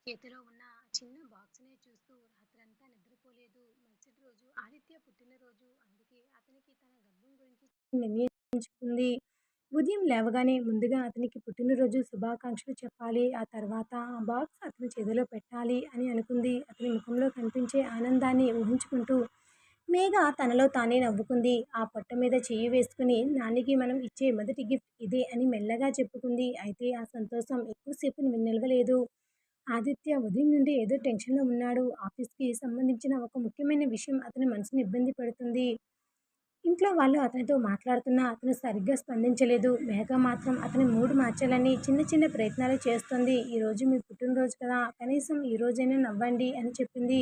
చేతిలో ఉన్న చిన్న బాక్స్‌నే చూస్తూ రాత్రంతా నిద్రపోలేదు. మరుసటి రోజు ఆదిత్య పుట్టినరోజు. అందుకే అతనికి తన గర్భం గురించి నిర్ణయించుకుంది. ఉదయం లేవగానే ముందుగా అతనికి పుట్టినరోజు శుభాకాంక్షలు చెప్పాలి. ఆ తర్వాత ఆ బాక్స్ అతని చేతిలో పెట్టాలి అని అనుకుంది. అతని ముఖంలో కనిపించే ఆనందాన్ని ఊహించుకుంటూ మేఘ తనలో తానే నవ్వుకుంది. ఆ పొట్ట మీద చెయ్యి వేసుకుని నాన్నకి మనం ఇచ్చే మొదటి గిఫ్ట్ ఇదే అని మెల్లగా చెప్పుకుంది. అయితే ఆ సంతోషం ఎక్కువసేపు నిలవలేదు. ఆదిత్య ఉదయం నుండి ఏదో టెన్షన్‌లో ఉన్నాడు. ఆఫీస్‌కి సంబంధించిన ఒక ముఖ్యమైన విషయం అతని మనసుని ఇబ్బంది పెడుతుంది. ఇంట్లో వాళ్ళు అతనితో మాట్లాడుతున్నా అతను సరిగ్గా స్పందించలేదు. మేఘ మాత్రం అతని మూడ్ మార్చాలని చిన్న చిన్న ప్రయత్నాలు చేస్తోంది. "ఈరోజు మీ పుట్టినరోజు కదా! కనీసం ఈ రోజైనా నవ్వండి" అని చెప్పింది.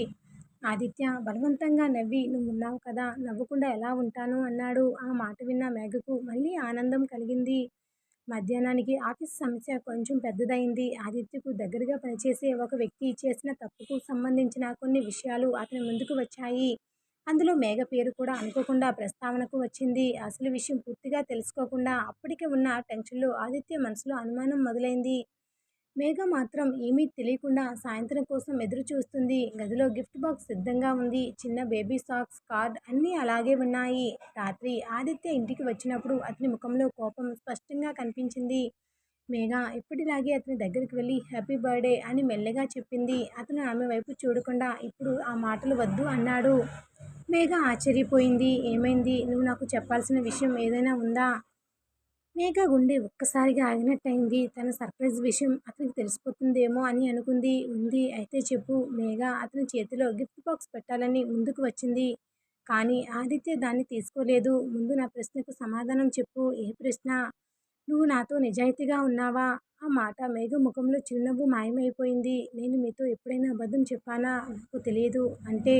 ఆదిత్య బలవంతంగా నవ్వి "నువ్వున్నావు కదా! నవ్వకుండా ఎలా ఉంటాను" అన్నాడు. ఆ మాట విన్న మేఘకు మళ్ళీ ఆనందం కలిగింది. మధ్యాహ్నానికి ఆఫీస్ సమస్య కొంచెం పెద్దదయింది. ఆదిత్యకు దగ్గరగా పనిచేసే ఒక వ్యక్తి చేసిన తప్పుకు సంబంధించిన కొన్ని విషయాలు అతని ముందుకు వచ్చాయి. అందులో మేఘ పేరు కూడా అనుకోకుండా ప్రస్తావనకు వచ్చింది. అసలు విషయం పూర్తిగా తెలుసుకోకుండా అప్పటికే ఉన్న టెన్షన్‌లో ఆదిత్య మనసులో అనుమానం మొదలైంది. మేఘ మాత్రం ఏమీ తెలియకుండా సాయంత్రం కోసం ఎదురు చూస్తుంది. గదిలో గిఫ్ట్ బాక్స్ సిద్ధంగా ఉంది. చిన్న బేబీ సాక్స్, కార్డ్ అన్నీ అలాగే ఉన్నాయి. రాత్రి ఆదిత్య ఇంటికి వచ్చినప్పుడు అతని ముఖంలో కోపం స్పష్టంగా కనిపించింది. మేఘ ఎప్పటిలాగే అతని దగ్గరికి వెళ్ళి హ్యాపీ బర్త్డే అని మెల్లగా చెప్పింది. అతను ఆమె వైపు చూడకుండా ఇప్పుడు ఆ మాటలు వద్దు అన్నాడు. మేఘ ఆశ్చర్యపోయింది. ఏమైంది? నువ్వు నాకు చెప్పాల్సిన విషయం ఏదైనా ఉందా? మేఘ గుండె ఒక్కసారిగా ఆగినట్టయింది. తన సర్ప్రైజ్ విషయం అతనికి తెలిసిపోతుందేమో అని అనుకుంది. ఉంది. అయితే చెప్పు. మేఘ అతని చేతిలో గిఫ్ట్ బాక్స్ పెట్టాలని ముందుకు వచ్చింది. కానీ ఆదిత్య దాన్ని తీసుకోలేదు. ముందు నా ప్రశ్నకు సమాధానం చెప్పు. ఏ ప్రశ్న? నువ్వు నాతో నిజాయితీగా ఉన్నావా? ఆ మాట మేఘ ముఖంలో చిరునవ్వు మాయమైపోయింది. నేను మీతో ఎప్పుడైనా అబద్ధం చెప్పానా? నాకు తెలియదు. అంటే?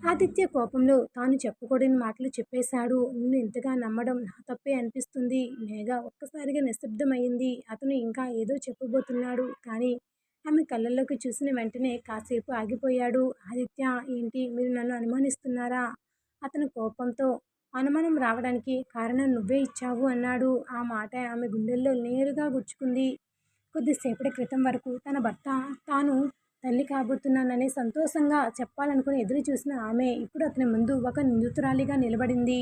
ఆదిత్య కోపంలో తాను చెప్పకూడని మాటలు చెప్పేశాడు. నిన్ను ఇంతగా నమ్మడం నా తప్పే అనిపిస్తుంది. మేఘ ఒక్కసారిగా నిశ్శబ్దమయింది. అతను ఇంకా ఏదో చెప్పబోతున్నాడు. కానీ ఆమె కళ్ళల్లోకి చూసిన వెంటనే కాసేపు ఆగిపోయాడు. ఆదిత్య, ఏంటి మీరు నన్ను అనుమానిస్తున్నారా? అతను కోపంతో అనుమానం రావడానికి కారణం నువ్వే ఇచ్చావు అన్నాడు. ఆ మాట ఆమె గుండెల్లో నేరుగా గుచ్చుకుంది. కొద్దిసేపటి క్రితం వరకు తన భర్త తాను తల్లి కాబోతున్నానని సంతోషంగా చెప్పాలనుకుని ఎదురు చూసిన ఆమె ఇప్పుడు అతని ముందు ఒక నిందితురాలిగా నిలబడింది.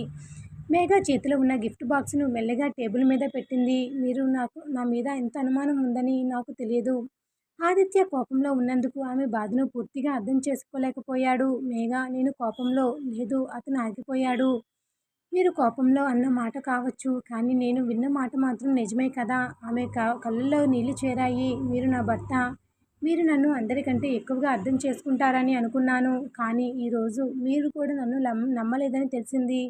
మేఘ చేతిలో ఉన్న గిఫ్ట్ బాక్స్ను మెల్లగా టేబుల్ మీద పెట్టింది. మీరు నా మీద ఎంత అనుమానం ఉందని నాకు తెలియదు. ఆదిత్య కోపంలో ఉన్నందుకు ఆమె బాధను పూర్తిగా అర్థం చేసుకోలేకపోయాడు. మేఘ, నేను కోపంలో లేదు. అతను ఆగిపోయాడు. మీరు కోపంలో అన్న మాట కావచ్చు. కానీ నేను విన్న మాట మాత్రం నిజమే కదా! ఆమె కళ్ళల్లో నీళ్లు చేరాయి. మీరు నా భర్త. మీరు నన్ను అందరికంటే ఎక్కువగా అర్థం చేసుకుంటారని అనుకున్నాను. కానీ ఈరోజు మీరు కూడా నన్ను నమ్మలేదని తెలిసింది.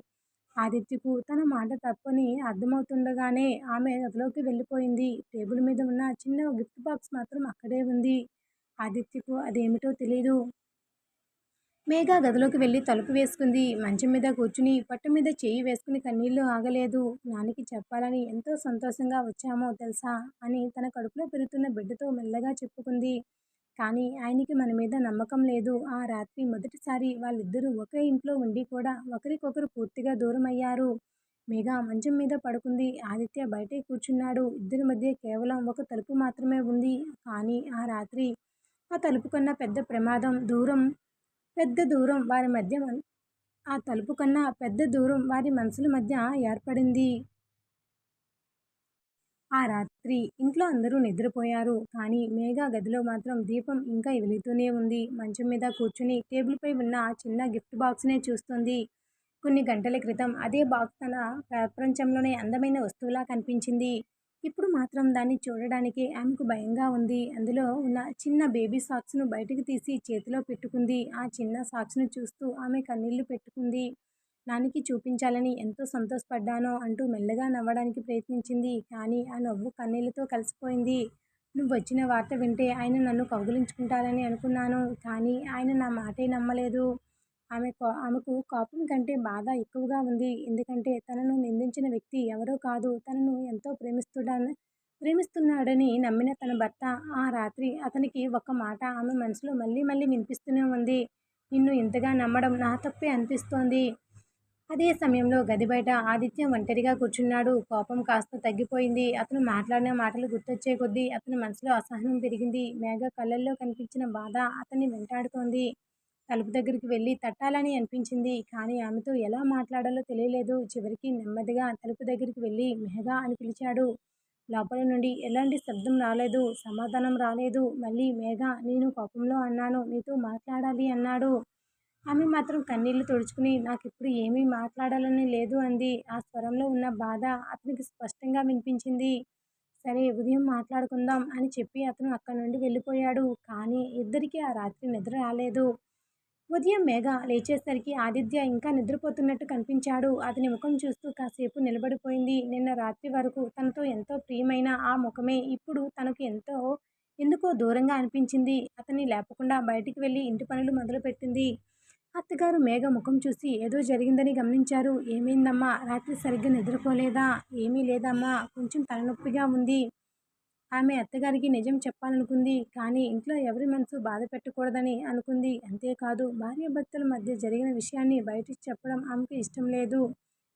ఆదిత్యకు తన మాట తప్పని అర్థమవుతుండగానే ఆమె గదిలోకి వెళ్ళిపోయింది. టేబుల్ మీద ఉన్న చిన్న గిఫ్ట్ బాక్స్ మాత్రం అక్కడే ఉంది. ఆదిత్యకు అదేమిటో తెలీదు. మేఘ గదిలోకి వెళ్ళి తలుపు వేసుకుంది. మంచం మీద కూర్చుని పట్టు మీద చేయి వేసుకుని కన్నీళ్లు ఆగలేదు. నాన్నకి చెప్పాలని ఎంతో సంతోషంగా వచ్చామో తెలుసా అని తన కడుపులో పెరుగుతున్న బిడ్డతో మెల్లగా చెప్పుకుంది. కానీ ఆయనకి మన మీద నమ్మకం లేదు. ఆ రాత్రి మొదటిసారి వాళ్ళిద్దరూ ఒకే ఇంట్లో ఉండి కూడా ఒకరికొకరు పూర్తిగా దూరం అయ్యారు. మేఘ మంచం మీద పడుకుంది. ఆదిత్య బయటే కూర్చున్నాడు. ఇద్దరి మధ్య కేవలం ఒక తలుపు మాత్రమే ఉంది. కానీ ఆ రాత్రి ఆ తలుపు కన్నా పెద్ద దూరం వారి మధ్య ఆ తలుపు కన్నా పెద్ద దూరం వారి మనసుల మధ్య ఏర్పడింది. ఆ రాత్రి ఇంట్లో అందరూ నిద్రపోయారు. కానీ మేఘ గదిలో మాత్రం దీపం ఇంకా వెలుగుతూనే ఉంది. మంచం మీద కూర్చుని టేబుల్పై ఉన్న ఆ చిన్న గిఫ్ట్ బాక్స్‌నే చూస్తోంది. కొన్ని గంటల క్రితం అదే బాక్స్ తన ప్రపంచంలోనే అందమైన వస్తువులా కనిపించింది. ఇప్పుడు మాత్రం దాన్ని చూడడానికే ఆమెకు భయంగా ఉంది. అందులో ఉన్న చిన్న బేబీ సాక్స్‌ను బయటకు తీసి చేతిలో పెట్టుకుంది. ఆ చిన్న సాక్స్‌ను చూస్తూ ఆమె కన్నీళ్లు పెట్టుకుంది. నాన్నకి చూపించాలని ఎంతో సంతోషపడ్డానో అంటూ మెల్లగా నవ్వడానికి ప్రయత్నించింది. కానీ ఆ నవ్వు కన్నీళ్లతో కలిసిపోయింది. నువ్వొచ్చిన వార్త వింటే ఆయన నన్ను కౌగిలించుకుంటారని అనుకున్నాను. కానీ ఆయన నా మాటే నమ్మలేదు. ఆమెకు కోపం కంటే బాధ ఎక్కువగా ఉంది. ఎందుకంటే తనను నిందించిన వ్యక్తి ఎవరో కాదు. తనను ఎంతో ప్రేమిస్తున్నాడని నమ్మిన తన భర్త. ఆ రాత్రి అతనికి ఒక్క మాట ఆమె మనసులో మళ్ళీ మళ్ళీ వినిపిస్తూనే ఉంది. నిన్ను ఇంతగా నమ్మడం నా తప్పే అనిపిస్తోంది. అదే సమయంలో గది బయట ఆదిత్య ఒంటరిగా కూర్చున్నాడు. కోపం కాస్త తగ్గిపోయింది. అతను మాట్లాడిన మాటలు గుర్తొచ్చే కొద్దీ అతని మనసులో అసహనం పెరిగింది. మేఘ కళ్ళల్లో కనిపించిన బాధ అతన్ని వెంటాడుతోంది. తలుపు దగ్గరికి వెళ్ళి తట్టాలని అనిపించింది. కానీ ఆమెతో ఎలా మాట్లాడాలో తెలియలేదు. చివరికి నెమ్మదిగా తలుపు దగ్గరికి వెళ్ళి మేఘ అని పిలిచాడు. లోపల నుండి ఎలాంటి శబ్దం రాలేదు. సమాధానం రాలేదు. మళ్ళీ మేఘ, నేను కోపంలో అన్నాను. నీతో మాట్లాడాలి అన్నాడు. ఆమె మాత్రం కన్నీళ్లు తుడుచుకుని నాకిప్పుడు ఏమీ మాట్లాడాలని లేదు అంది. ఆ స్వరంలో ఉన్న బాధ అతనికి స్పష్టంగా వినిపించింది. సరే ఉదయం మాట్లాడుకుందాం అని చెప్పి అతను అక్కడి నుండి వెళ్ళిపోయాడు. కానీ ఇద్దరికీ ఆ రాత్రి నిద్ర రాలేదు. ఉదయం మేఘ లేచేసరికి ఆదిత్య ఇంకా నిద్రపోతున్నట్టు కనిపించాడు. అతని ముఖం చూస్తూ కాసేపు నిలబడిపోయింది. నిన్న రాత్రి వరకు తనతో ఎంతో ప్రియమైన ఆ ముఖమే ఇప్పుడు తనకు ఎందుకో దూరంగా అనిపించింది. అతన్ని లేపకుండా బయటికి వెళ్ళి ఇంటి పనులు మొదలుపెట్టింది. అత్తగారు మేఘ ముఖం చూసి ఏదో జరిగిందని గమనించారు. ఏమైందమ్మా? రాత్రి సరిగ్గా నిద్రపోలేదా? ఏమీ లేదమ్మా, కొంచెం తలనొప్పిగా ఉంది. ఆమె అత్తగారికి నిజం చెప్పాలనుకుంది. కానీ ఇంట్లో ఎవరి మనసు బాధ పెట్టకూడదని అనుకుంది. అంతేకాదు భార్యాభర్తల మధ్య జరిగిన విషయాన్ని బయటికి చెప్పడం ఆమెకు ఇష్టం లేదు.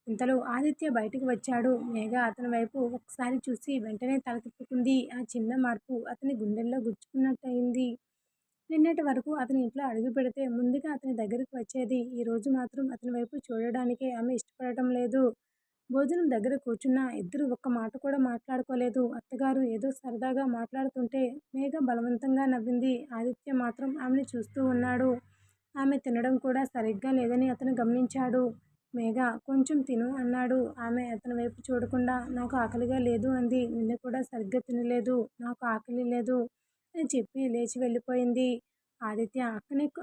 ఇంతలో ఆదిత్య బయటకు వచ్చాడు. మేఘ అతని వైపు ఒకసారి చూసి వెంటనే తల తిప్పుకుంది. ఆ చిన్న మార్పు అతని గుండెల్లో గుచ్చుకున్నట్టయింది. నిన్నటి వరకు అతని ఇంట్లో అడుగుపెడితే ముందుగా అతని దగ్గరికి వచ్చేది. ఈరోజు మాత్రం అతని వైపు చూడడానికే ఆమె ఇష్టపడటం లేదు. భోజనం దగ్గర కూర్చున్న ఇద్దరు ఒక్క మాట కూడా మాట్లాడుకోలేదు. అత్తగారు ఏదో సరదాగా మాట్లాడుతుంటే మేఘ బలవంతంగా నవ్వింది. ఆదిత్య మాత్రం ఆమెను చూస్తూ ఉన్నాడు. ఆమె తినడం కూడా సరిగ్గా లేదని అతను గమనించాడు. మేఘ, కొంచెం తిను అన్నాడు. ఆమె అతని వైపు చూడకుండా నాకు ఆకలిగా లేదు అంది. నిన్న కూడా సరిగ్గా తినలేదు, నాకు ఆకలి లేదు అని చెప్పి లేచి వెళ్ళిపోయింది. ఆదిత్య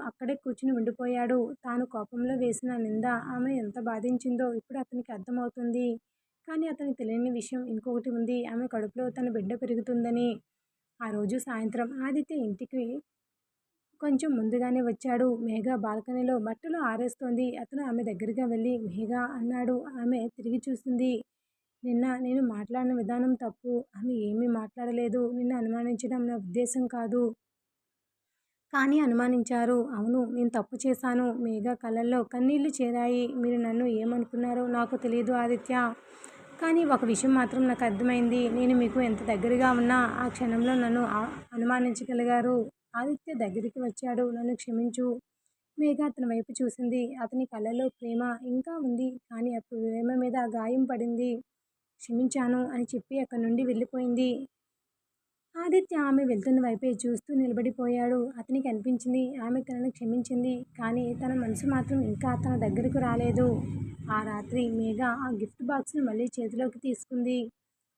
అక్కడే కూర్చుని ఉండిపోయాడు. తాను కోపంలో వేసిన నింద ఆమెను ఎంత బాధించిందో ఇప్పుడు అతనికి అర్థమవుతుంది. కానీ అతనికి తెలియని విషయం ఇంకొకటి ఉంది. ఆమె కడుపులో తన బిడ్డ పెరుగుతుందని. ఆ రోజు సాయంత్రం ఆదిత్య ఇంటికి కొంచెం ముందుగానే వచ్చాడు. మేఘ బాల్కనీలో బట్టలు ఆరేస్తోంది. అతను ఆమె దగ్గరగా వెళ్ళి మేఘ అన్నాడు. ఆమె తిరిగి చూసింది. నిన్న నేను మాట్లాడిన విధానం తప్పు. ఆమె ఏమీ మాట్లాడలేదు. నిన్ను అనుమానించడం నా ఉద్దేశం కాదు. కానీ అనుమానించారు. అవును, నేను తప్పు చేశాను. మేఘ కళ్ళల్లో కన్నీళ్లు చేరాయి. మీరు నన్ను ఏమనుకున్నారో నాకు తెలియదు ఆదిత్య. కానీ ఒక విషయం మాత్రం నాకు అర్థమైంది. నేను మీకు ఎంత దగ్గరగా ఉన్నా ఆ క్షణంలో నన్ను అనుమానించగలిగారు. ఆదిత్య దగ్గరికి వచ్చాడు. నన్ను క్షమించు. మేఘ అతని వైపు చూసింది. అతని కళ్ళలో ప్రేమ ఇంకా ఉంది. కానీ ఆ ప్రేమ మీద గాయం పడింది. క్షమించాను అని చెప్పి అక్కడి నుండి వెళ్ళిపోయింది. ఆదిత్య ఆమె వెళ్తున్న వైపే చూస్తూ నిలబడిపోయాడు. అతనికి అనిపించింది ఆమె తనను క్షమించింది. కానీ తన మనసు మాత్రం ఇంకా తన దగ్గరకు రాలేదు. ఆ రాత్రి మేఘ ఆ గిఫ్ట్ బాక్స్ను మళ్ళీ చేతిలోకి తీసుకుంది.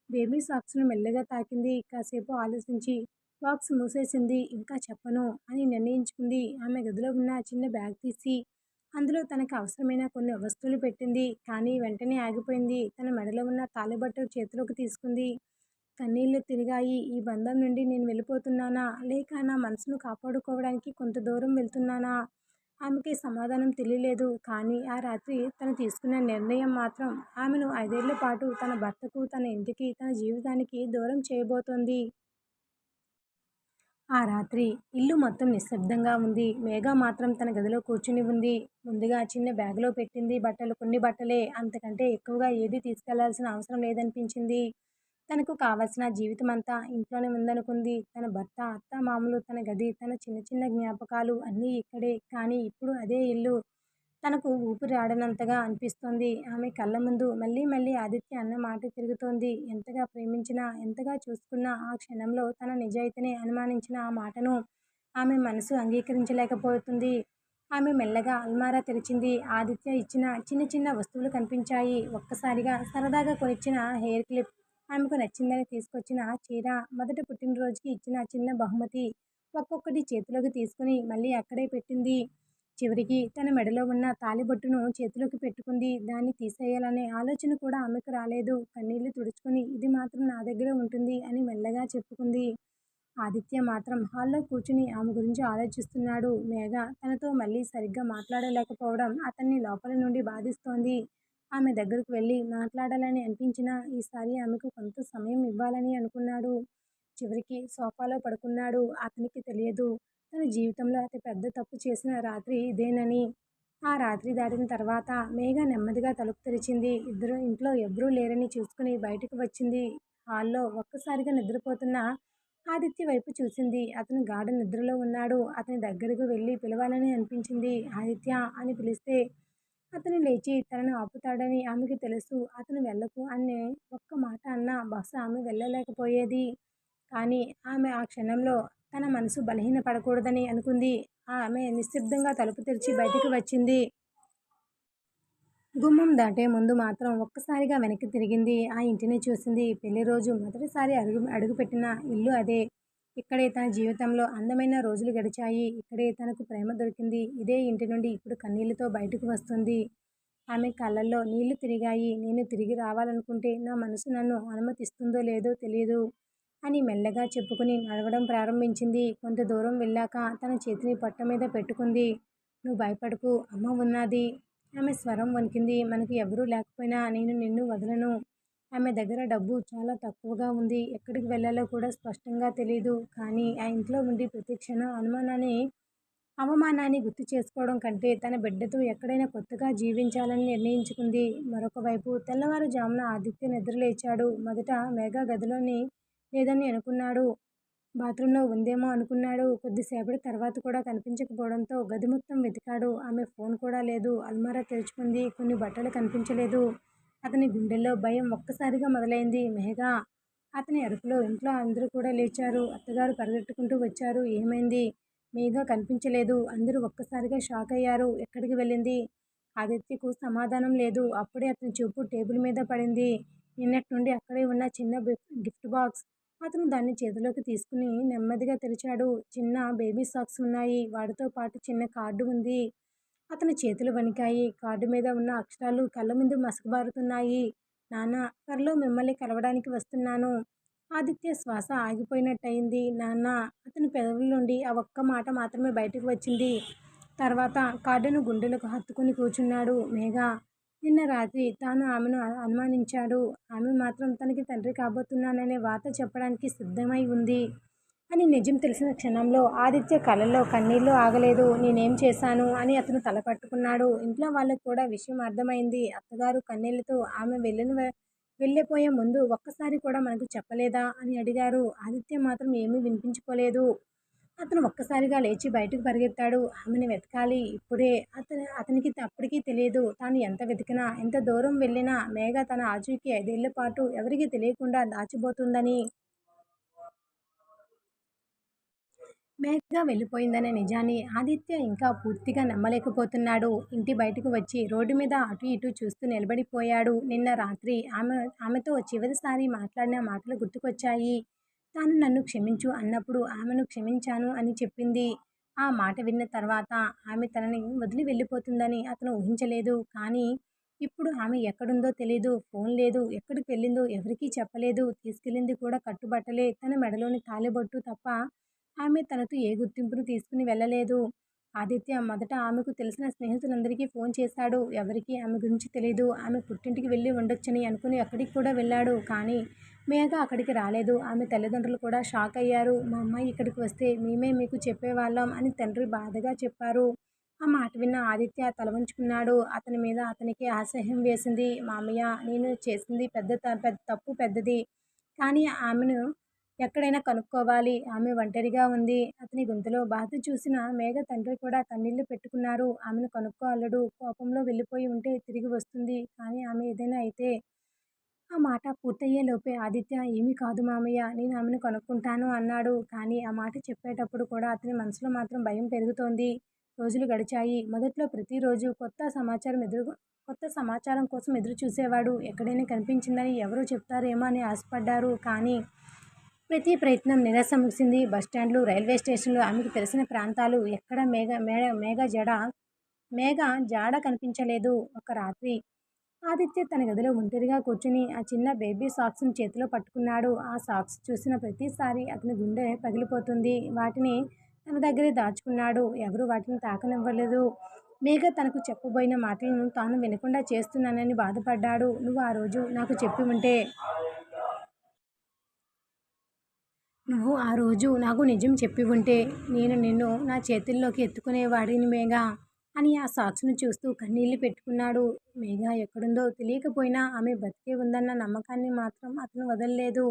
బేబీ సాక్స్ను మెల్లగా తాకింది. కాసేపు ఆలోచించి బాక్స్ మూసేసింది. ఇంకా చెప్పను అని నిర్ణయించుకుంది. ఆమె గదిలో ఉన్న చిన్న బ్యాగ్ తీసి అందులో తనకు అవసరమైన కొన్ని వస్తువులు పెట్టింది. కానీ వెంటనే ఆగిపోయింది. తన మెడలో ఉన్న తాళిబట్టు చేతిలోకి తీసుకుంది. కన్నీళ్లు తిరిగాయి. ఈ బంధం నుండి నేను వెళ్ళిపోతున్నానా? లేక నా మనసును కాపాడుకోవడానికి కొంత దూరం వెళ్తున్నానా? ఆమెకి సమాధానం తెలియలేదు. కానీ ఆ రాత్రి తను తీసుకున్న నిర్ణయం మాత్రం ఆమెను 5 ఏళ్ల పాటు తన భర్తకు, తన ఇంటికి, తన జీవితానికి దూరం చేయబోతోంది. ఆ రాత్రి ఇల్లు మొత్తం నిశ్శబ్దంగా ఉంది. మేఘ మాత్రం తన గదిలో కూర్చుని ఉంది. ముందుగా చిన్న బ్యాగులో పెట్టింది బట్టలు, కొన్ని బట్టలే. అంతకంటే ఎక్కువగా ఏదీ తీసుకెళ్లాల్సిన అవసరం లేదనిపించింది. తనకు కావలసిన జీవితమంతా ఇంట్లోనే ఉందనుకుంది. తన భర్త, అత్తామామలు, తన గది, తన చిన్న చిన్న జ్ఞాపకాలు అన్నీ ఇక్కడే. కానీ ఇప్పుడు అదే ఇల్లు తనకు ఊపిరాడనంతగా అనిపిస్తోంది. ఆమె కళ్ళ ముందు మళ్ళీ మళ్ళీ ఆదిత్య అన్న మాట తిరుగుతోంది. ఎంతగా ప్రేమించినా, ఎంతగా చూసుకున్నా ఆ క్షణంలో తన నిజాయితీని అనుమానించిన ఆ మాటను ఆమె మనసు అంగీకరించలేకపోతుంది. ఆమె మెల్లగా అల్మారా తెరిచింది. ఆదిత్య ఇచ్చిన చిన్న చిన్న వస్తువులు కనిపించాయి. ఒక్కసారిగా సరదాగా కొనిచ్చిన హెయిర్ క్లిప్, ఆమెకు నచ్చిందని తీసుకొచ్చిన చీర, మొదటి పుట్టినరోజుకి ఇచ్చిన చిన్న బహుమతి ఒక్కొక్కటి చేతిలోకి తీసుకుని మళ్ళీ అక్కడే పెట్టింది. చివరికి తన మెడలో ఉన్న తాళిబొట్టును చేతిలోకి పెట్టుకుంది. దాన్ని తీసేయాలనే ఆలోచన కూడా ఆమెకు రాలేదు. కన్నీళ్లు తుడుచుకుని ఇది మాత్రం నా దగ్గరే ఉంటుంది అని మెల్లగా చెప్పుకుంది. ఆదిత్య మాత్రం హాల్లో కూర్చుని ఆమె గురించి ఆలోచిస్తున్నాడు. మేఘ తనతో మళ్ళీ సరిగ్గా మాట్లాడలేకపోవడం అతన్ని లోపల నుండి బాధిస్తోంది. ఆమె దగ్గరకు వెళ్ళి మాట్లాడాలని అనిపించినా ఈసారి ఆమెకు కొంత సమయం ఇవ్వాలని అనుకున్నాడు. చివరికి సోఫాలో పడుకున్నాడు. అతనికి తెలియదు తన జీవితంలో అతి పెద్ద తప్పు చేసిన రాత్రి ఇదేనని. ఆ రాత్రి దాటిన తర్వాత మేఘ నెమ్మదిగా తలుపు తెరిచింది. ఇంట్లో ఎవ్వరూ లేరని చూసుకుని బయటకు వచ్చింది. హాల్లో ఒక్కసారిగా నిద్రపోతున్న ఆదిత్య వైపు చూసింది. అతను గాఢ నిద్రలో ఉన్నాడు. అతని దగ్గరకు వెళ్ళి పిలవాలని అనిపించింది. ఆదిత్య అని పిలిస్తే అతను లేచి తనను ఆపుతాడని ఆమెకి తెలుసు. అతను వెళ్ళకు అనే ఒక్క మాట అన్నా బహుశా ఆమె వెళ్ళలేకపోయేది. కానీ ఆమె ఆ క్షణంలో తన మనసు బలహీనపడకూడదని అనుకుంది. ఆమె నిశ్శబ్దంగా తలుపు తెరిచి బయటికి వచ్చింది. గుమ్మం దాటే ముందు మాత్రం ఒక్కసారిగా వెనక్కి తిరిగింది. ఆ ఇంటిని చూసింది. పెళ్లి రోజు మొదటిసారి అడుగుపెట్టిన ఇల్లు అదే. ఇక్కడే తన జీవితంలో అందమైన రోజులు గడిచాయి. ఇక్కడే తనకు ప్రేమ దొరికింది. ఇదే ఇంటి నుండి ఇప్పుడు కన్నీళ్లతో బయటకు వస్తుంది. ఆమె కళ్ళల్లో నీళ్లు తిరిగాయి. నేను తిరిగి రావాలనుకుంటే నా మనసు నన్ను అనుమతిస్తుందో లేదో తెలియదు అని మెల్లగా చెప్పుకుని నడవడం ప్రారంభించింది. కొంత దూరం వెళ్ళాక తన చేతిని పొట్ట మీద పెట్టుకుంది. నువ్వు భయపడకు, అమ్మ ఉన్నది. ఆమె స్వరం వణికింది. మనకు ఎవరూ లేకపోయినా నేను నిన్ను వదలను. ఆమె దగ్గర డబ్బు చాలా తక్కువగా ఉంది. ఎక్కడికి వెళ్ళాలో కూడా స్పష్టంగా తెలీదు. కానీ ఆ ఇంట్లో ఉండి ప్రతి క్షణం అవమానాన్ని గుర్తు చేసుకోవడం కంటే తన బిడ్డతో ఎక్కడైనా కొత్తగా జీవించాలని నిర్ణయించుకుంది. మరొక వైపు తెల్లవారుజామున ఆదిత్య నిద్రలేచాడు. మొదట మేఘ గదిలోని లేదని అనుకున్నాడు. బాత్రూంలో ఉందేమో అనుకున్నాడు. కొద్దిసేపటి తర్వాత కూడా కనిపించకపోవడంతో గది మొత్తం వెతికాడు. ఆమె ఫోన్ కూడా లేదు. అల్మారా తెరుచుకుంది. కొన్ని బట్టలు కనిపించలేదు. అతని గుండెల్లో భయం ఒక్కసారిగా మొదలైంది. మేఘ! అతని అరుపులో ఇంట్లో అందరూ కూడా లేచారు. అత్తగారు పరిగెట్టుకుంటూ వచ్చారు. ఏమైంది? మేఘ కనిపించలేదు. అందరూ ఒక్కసారిగా షాక్ అయ్యారు. ఎక్కడికి వెళ్ళింది? ఆదిత్యకు సమాధానం లేదు. అప్పుడే అతని చూపు టేబుల్ మీద పడింది. నిన్నటి నుండి అక్కడే ఉన్న చిన్న గిఫ్ట్ బాక్స్. అతను దాన్ని చేతిలోకి తీసుకుని నెమ్మదిగా తెరిచాడు. చిన్న బేబీ సాక్స్ ఉన్నాయి. వాటితో పాటు చిన్న కార్డు ఉంది. అతని చేతులు వణికాయి. కార్డు మీద ఉన్న అక్షరాలు కళ్ళ ముందు మసకబారుతున్నాయి. నాన్న, త్వరలో మిమ్మల్ని కలవడానికి వస్తున్నాను. ఆదిత్య శ్వాస ఆగిపోయినట్టయింది. నాన్న! అతని పెదవుల నుండి ఆ ఒక్క మాట మాత్రమే బయటకు వచ్చింది. తర్వాత కార్డును గుండెలకు హత్తుకుని కూర్చున్నాడు. మేఘ! నిన్న రాత్రి తాను ఆమెను అనుమానించాడు. ఆమె మాత్రం తనకి తండ్రి కాబోతున్నాననే వార్త చెప్పడానికి సిద్ధమై ఉంది అని నిజం తెలిసిన క్షణంలో ఆదిత్య కళ్ళల్లో కన్నీళ్లు ఆగలేదు. నేనేం చేశాను అని అతను తల పట్టుకున్నాడు. ఇంట్లో వాళ్ళకు కూడా విషయం అర్థమైంది. అత్తగారు కన్నీళ్లతో ఆమె వెళ్ళిపోయే ముందు ఒక్కసారి కూడా మనకు చెప్పలేదా అని అడిగారు. ఆదిత్య మాత్రం ఏమీ వినిపించుకోలేదు. అతను ఒక్కసారిగా లేచి బయటకు పరిగెత్తాడు. ఆమెను వెతకాలి ఇప్పుడే. అతనికి అప్పటికీ తెలియదు తాను ఎంత వెతికినా, ఎంత దూరం వెళ్ళినా మేఘ తన ఆచూకీ 5 ఏళ్ల పాటు ఎవరికీ తెలియకుండా దాచిపోతుందని. మేఘ వెళ్ళిపోయిందనే నిజాన్ని ఆదిత్య ఇంకా పూర్తిగా నమ్మలేకపోతున్నాడు. ఇంటి బయటకు వచ్చి రోడ్డు మీద అటు ఇటు చూస్తూ నిలబడిపోయాడు. నిన్న రాత్రి ఆమెతో చివరిసారి మాట్లాడిన మాటలు గుర్తుకొచ్చాయి. తాను నన్ను క్షమించు అన్నప్పుడు ఆమెను క్షమించాను అని చెప్పింది. ఆ మాట విన్న తర్వాత ఆమె తనని వదిలి వెళ్ళిపోతుందని అతను ఊహించలేదు. కానీ ఇప్పుడు ఆమె ఎక్కడుందో తెలీదు. ఫోన్ లేదు. ఎక్కడికి వెళ్ళిందో ఎవరికీ చెప్పలేదు. తీసుకెళ్ళింది కూడా కట్టుబట్టలే. తన మెడలోని తాళిబొట్టు తప్ప ఆమె తనతో ఏ గుర్తింపును తీసుకుని వెళ్ళలేదు. ఆదిత్య మొదట ఆమెకు తెలిసిన స్నేహితులందరికీ ఫోన్ చేశాడు. ఎవరికీ ఆమె గురించి తెలీదు. ఆమె పుట్టింటికి వెళ్ళి ఉండొచ్చని అనుకుని అక్కడికి కూడా వెళ్ళాడు. కానీ మేఘ అక్కడికి రాలేదు. ఆమె తల్లిదండ్రులు కూడా షాక్ అయ్యారు. మా అమ్మాయి ఇక్కడికి వస్తే మేమే మీకు చెప్పేవాళ్ళం అని తండ్రి బాధగా చెప్పారు. ఆ మాట విన్న ఆదిత్య తల వంచుకున్నాడు. అతని మీద అతనికి అసహ్యం వేసింది. మామయ్య, నేను చేసింది పెద్ద తప్పు పెద్దది. కానీ ఆమెను ఎక్కడైనా కనుక్కోవాలి. ఆమె ఒంటరిగా ఉంది. అతని గొంతులో బాధ చూసిన మేఘ తండ్రి కూడా కన్నీళ్లు పెట్టుకున్నారు. ఆమెను కనుక్కో అల్లుడు. కోపంలో వెళ్ళిపోయి ఉంటే తిరిగి వస్తుంది. కానీ ఆమె ఏదైనా అయితే. ఆ మాట పూర్తయ్యేలోపే ఆదిత్య ఏమీ కాదు మామయ్య, నేను ఆమెను కనుక్కుంటాను అన్నాడు. కానీ ఆ మాట చెప్పేటప్పుడు కూడా అతని మనసులో మాత్రం భయం పెరుగుతోంది. రోజులు గడిచాయి. మొదట్లో ప్రతిరోజు కొత్త సమాచారం కోసం ఎదురు చూసేవాడు. ఎక్కడైనా కనిపించిందని ఎవరో చెప్తారేమో అని ఆశపడ్డారు. కానీ ప్రతి ప్రయత్నం నిరాశ ముగిసింది. బస్టాండ్లు, రైల్వే స్టేషన్లు, ఆమెకు తెలిసిన ప్రాంతాలు ఎక్కడా మేఘ జాడ కనిపించలేదు. ఒక రాత్రి ఆదిత్య తన గదిలో ఒంటరిగా కూర్చుని ఆ చిన్న బేబీ సాక్స్ని చేతిలో పట్టుకున్నాడు. ఆ సాక్స్ చూసిన ప్రతిసారి అతని గుండె పగిలిపోతుంది. వాటిని తన దగ్గరే దాచుకున్నాడు. ఎవరూ వాటిని తాకనివ్వలేదు. మేఘ తనకు చెప్పబోయిన మాటలను తాను వినకుండా చేస్తున్నానని బాధపడ్డాడు. నువ్వు ఆ రోజు నాకు నిజం చెప్పి ఉంటే నేను నిన్ను నా చేతుల్లోకి ఎత్తుకునేవాడిని మేఘ. అని ఆ సాక్స్‌ను చూస్తూ కన్నీళ్లు పెట్టుకున్నాడు. మేఘ ఎక్కడుందో తెలియకపోయినా ఆమె బతికే ఉందన్న నమ్మకాన్ని మాత్రం అతను వదల్లేదు.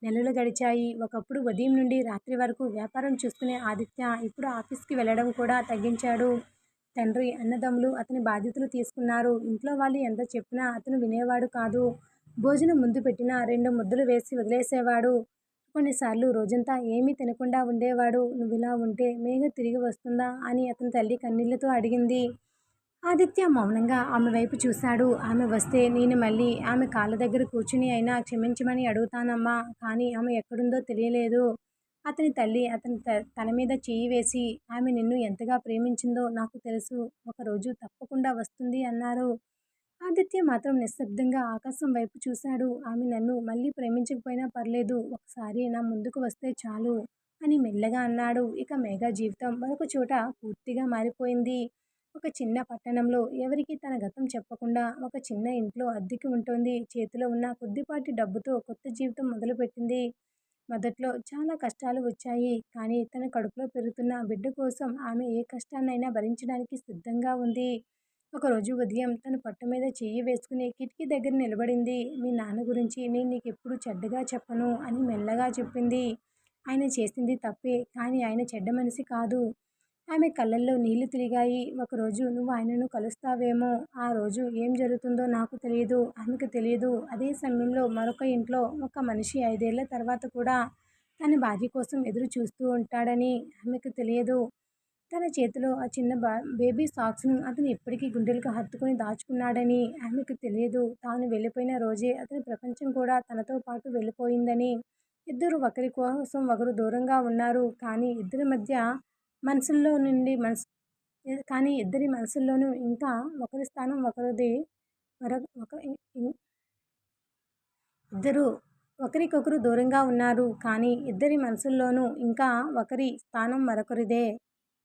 నెలలు గడిచాయి. ఒకప్పుడు ఉదయం నుండి రాత్రి వరకు వ్యాపారం చూసుకునే ఆదిత్య ఇప్పుడు ఆఫీస్‌కి వెళ్ళడం కూడా తగ్గించాడు. తండ్రి, అన్నదమ్ములు అతని బాధ్యతలు తీసుకున్నారు. ఇంట్లో వాళ్ళు ఎంత చెప్పినా అతను వినేవాడు కాదు. భోజనం ముందు పెట్టినా 2 ముద్దలు వేసి వదిలేసేవాడు. కొన్నిసార్లు రోజంతా ఏమీ తినకుండా ఉండేవాడు. "నువ్విలా ఉంటే మేఘ తిరిగి వస్తుందా?" అని అతని తల్లి కన్నీళ్లతో అడిగింది. ఆదిత్య మౌనంగా ఆమె వైపు చూశాడు. ఆమె వస్తే నేను మళ్ళీ ఆమె కాళ్ళ దగ్గర కూర్చుని అయినా క్షమించమని అడుగుతానమ్మా. కానీ ఆమె ఎక్కడుందో తెలియలేదు. అతని తల్లి అతని తల మీద చెయ్యి వేసి, ఆమె నిన్ను ఎంతగా ప్రేమించిందో నాకు తెలుసు. ఒకరోజు తప్పకుండా వస్తుంది అన్నారు. ఆదిత్య మాత్రం నిశ్శబ్దంగా ఆకాశం వైపు చూశాడు. ఆమె నన్ను మళ్ళీ ప్రేమించకపోయినా పర్లేదు. ఒకసారి నా ముందుకు వస్తే చాలు అని మెల్లగా అన్నాడు. ఇక మేఘ జీవితం మరొక చోట పూర్తిగా మారిపోయింది. ఒక చిన్న పట్టణంలో ఎవరికీ తన గతం చెప్పకుండా ఒక చిన్న ఇంట్లో అద్దెకి ఉంటోంది. చేతిలో ఉన్న కొద్దిపాటి డబ్బుతో కొత్త జీవితం మొదలుపెట్టింది. మొదట్లో చాలా కష్టాలు వచ్చాయి. కానీ తన కడుపులో పెరుగుతున్న బిడ్డ కోసం ఆమె ఏ కష్టాన్నైనా భరించడానికి సిద్ధంగా ఉంది. ఒకరోజు ఉదయం తన పొట్ట మీద చెయ్యి వేసుకుని కిటికీ దగ్గర నిలబడింది. మీ నాన్న గురించి నేను నీకెప్పుడు చెడ్డగా చెప్పను అని మెల్లగా చెప్పింది. ఆయన చేసింది తప్పే, కానీ ఆయన చెడ్డ మనిషి కాదు. ఆమె కళ్ళల్లో నీళ్లు తిరిగాయి. ఒకరోజు నువ్వు ఆయనను కలుస్తావేమో. ఆ రోజు ఏం జరుగుతుందో నాకు తెలియదు, ఆమెకు తెలియదు. అదే సమయంలో మరొక ఇంట్లో ఒక మనిషి 5 ఏళ్ల తర్వాత కూడా తన భార్య కోసం ఎదురు చూస్తూ ఉంటాడని ఆమెకు తెలియదు. తన చేతిలో ఆ చిన్న బేబీ సాక్స్‌ను అతను ఎప్పటికీ గుండెలకు హత్తుకుని దాచుకున్నాడని ఆమెకు తెలియదు. తాను వెళ్ళిపోయిన రోజే అతని ప్రపంచం కూడా తనతో పాటు వెళ్ళిపోయిందని. ఇద్దరు ఒకరి కోసం ఒకరు దూరంగా ఉన్నారు. కానీ ఇద్దరి మనసుల్లోనూ ఇంకా ఒకరి స్థానం ఒకరిది. మరొ ఒక ఇ ఇ ఇద్దరు ఒకరికొకరు దూరంగా ఉన్నారు. కానీ ఇద్దరి మనసుల్లోనూ ఇంకా ఒకరి స్థానం మరొకరిదే.